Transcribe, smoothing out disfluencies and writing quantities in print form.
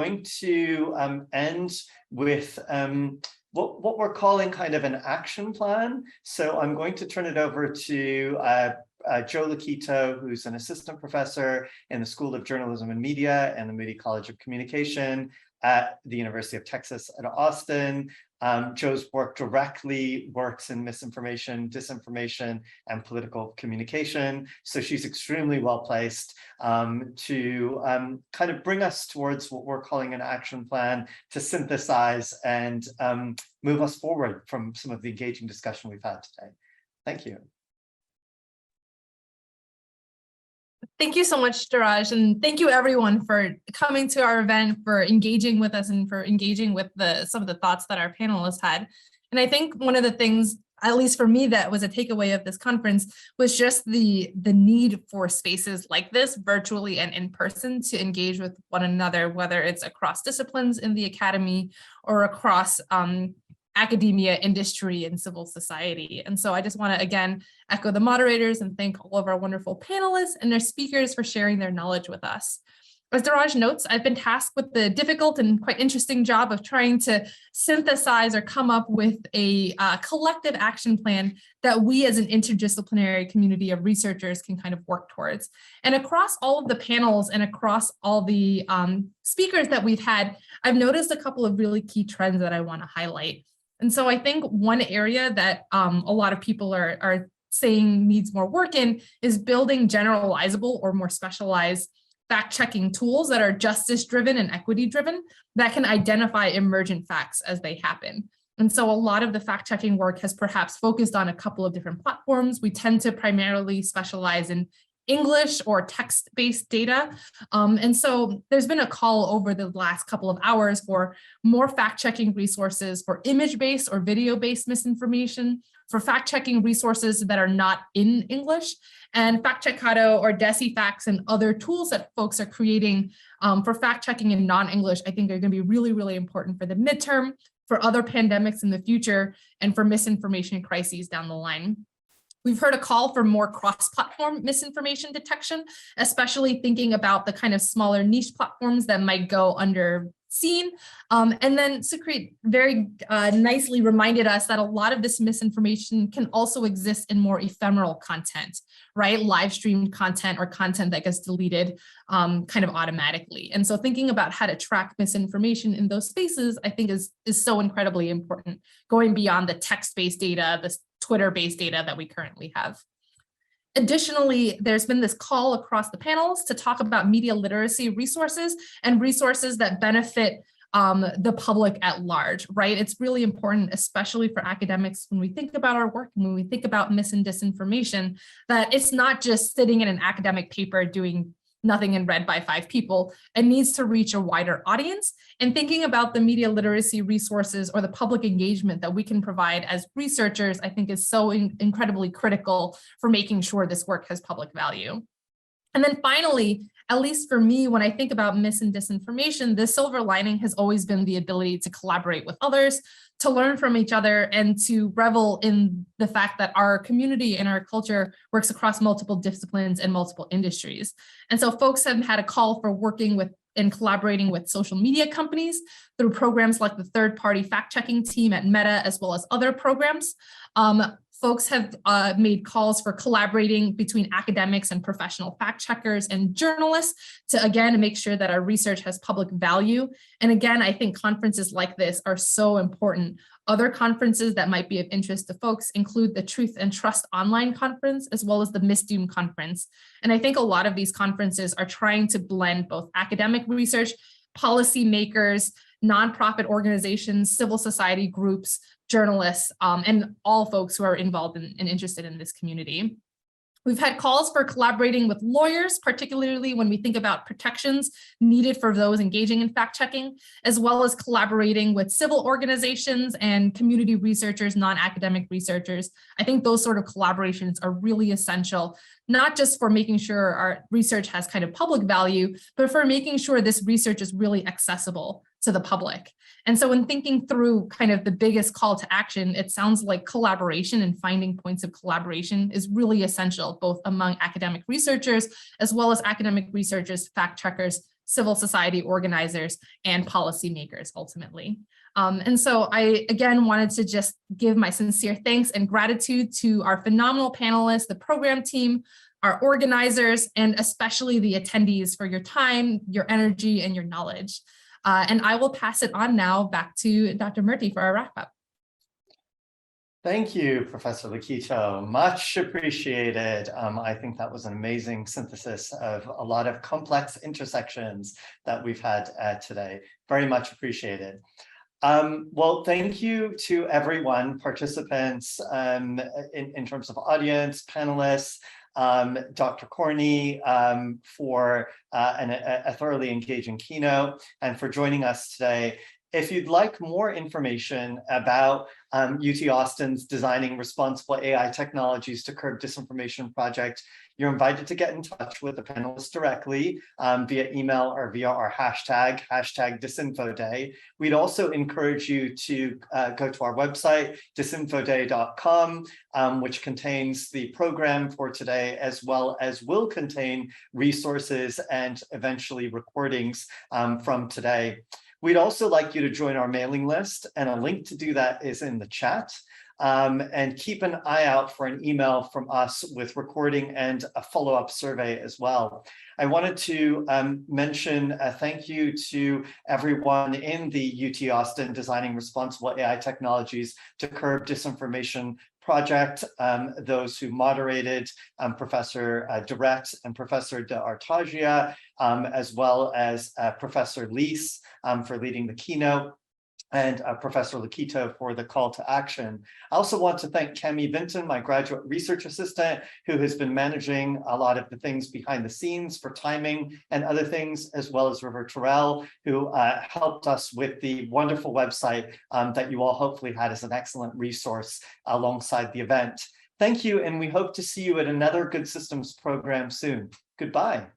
going to end with what we're calling kind of an action plan. So I'm going to turn it over to Joe Lukito, who's an assistant professor in the School of Journalism and Media and the Moody College of Communication at the University of Texas at Austin. Joe's work directly works in misinformation, disinformation, and political communication. So she's extremely well placed to kind of bring us towards what we're calling an action plan to synthesize and move us forward from some of the engaging discussion we've had today. Thank you. Thank you so much, Dhiraj, and thank you everyone for coming to our event, for engaging with us, and for engaging with some of the thoughts that our panelists had. And I think one of the things, at least for me, that was a takeaway of this conference was just the need for spaces like this, virtually and in person, to engage with one another, whether it's across disciplines in the academy or across academia, industry, and civil society. And so I just want to, again, echo the moderators and thank all of our wonderful panelists and their speakers for sharing their knowledge with us. As Dhiraj notes, I've been tasked with the difficult and quite interesting job of trying to synthesize or come up with a collective action plan that we as an interdisciplinary community of researchers can kind of work towards. And across all of the panels and across all the speakers that we've had, I've noticed a couple of really key trends that I want to highlight. And so I think one area that a lot of people are saying needs more work in is building generalizable or more specialized fact-checking tools that are justice-driven and equity-driven that can identify emergent facts as they happen. And so a lot of the fact-checking work has perhaps focused on a couple of different platforms. We tend to primarily specialize in English or text-based data. And so there's been a call over the last couple of hours for more fact-checking resources for image-based or video-based misinformation, for fact-checking resources that are not in English, and FactCheckado or DesiFacts and other tools that folks are creating for fact-checking in non-English, I think are going to be really, really important for the midterm, for other pandemics in the future, and for misinformation crises down the line. We've heard a call for more cross-platform misinformation detection, especially thinking about the kind of smaller niche platforms that might go underseen. And then Sucrit very nicely reminded us that a lot of this misinformation can also exist in more ephemeral content, right? Live streamed content or content that gets deleted kind of automatically. And so thinking about how to track misinformation in those spaces, I think is so incredibly important, going beyond the text-based data, the Twitter-based data that we currently have. Additionally, there's been this call across the panels to talk about media literacy resources and resources that benefit the public at large, right? It's really important, especially for academics, when we think about our work and when we think about mis and disinformation, that it's not just sitting in an academic paper doing nothing and read by 5 people. It needs to reach a wider audience. And thinking about the media literacy resources or the public engagement that we can provide as researchers, I think is so incredibly critical for making sure this work has public value. And then finally, at least for me, when I think about mis and disinformation, the silver lining has always been the ability to collaborate with others, to learn from each other, and to revel in the fact that our community and our culture works across multiple disciplines and multiple industries. And so folks have had a call for working with and collaborating with social media companies through programs like the third-party fact-checking team at Meta, as well as other programs. Folks have made calls for collaborating between academics and professional fact checkers and journalists to, again, make sure that our research has public value. And again, I think conferences like this are so important. Other conferences that might be of interest to folks include the Truth and Trust Online Conference, as well as the Misdoom Conference. And I think a lot of these conferences are trying to blend both academic research, policymakers, nonprofit organizations, civil society groups, journalists, and all folks who are involved in and interested in this community. We've had calls for collaborating with lawyers, particularly when we think about protections needed for those engaging in fact-checking, as well as collaborating with civil organizations and community researchers, non-academic researchers. I think those sort of collaborations are really essential, not just for making sure our research has kind of public value, but for making sure this research is really accessible to the public. And so when thinking through kind of the biggest call to action, it sounds like collaboration and finding points of collaboration is really essential, both among academic researchers, as well as academic researchers, fact checkers, civil society organizers, and policymakers ultimately. And so I, again, wanted to just give my sincere thanks and gratitude to our phenomenal panelists, the program team, our organizers, and especially the attendees for your time, your energy, and your knowledge. And I will pass it on now back to Dr. Murthy for our wrap up. Thank you, Professor Lukito. Much appreciated. I think that was an amazing synthesis of a lot of complex intersections that we've had today. Very much appreciated. Well, thank you to everyone, participants in terms of audience, panelists, Dr. Corney for a thoroughly engaging keynote, and for joining us today. If you'd like more information about UT Austin's Designing Responsible AI Technologies to Curb Disinformation project, you're invited to get in touch with the panelists directly via email or via our hashtag #DisinfoDay. We'd also encourage you to go to our website, disinfoday.com, which contains the program for today, as well as will contain resources and eventually recordings from today. We'd also like you to join our mailing list, and a link to do that is in the chat. And keep an eye out for an email from us with recording and a follow-up survey as well. I wanted to mention a thank you to everyone in the UT Austin Designing Responsible AI Technologies to Curb Disinformation project, those who moderated, Professor Durrett and Professor De Artagia, as well as Professor Leese for leading the keynote, and Professor Lukito for the call to action. I also want to thank Cami Vinton, my graduate research assistant, who has been managing a lot of the things behind the scenes for timing and other things, as well as River Terrell, who helped us with the wonderful website that you all hopefully had as an excellent resource alongside the event. Thank you, and we hope to see you at another Good Systems program soon. Goodbye.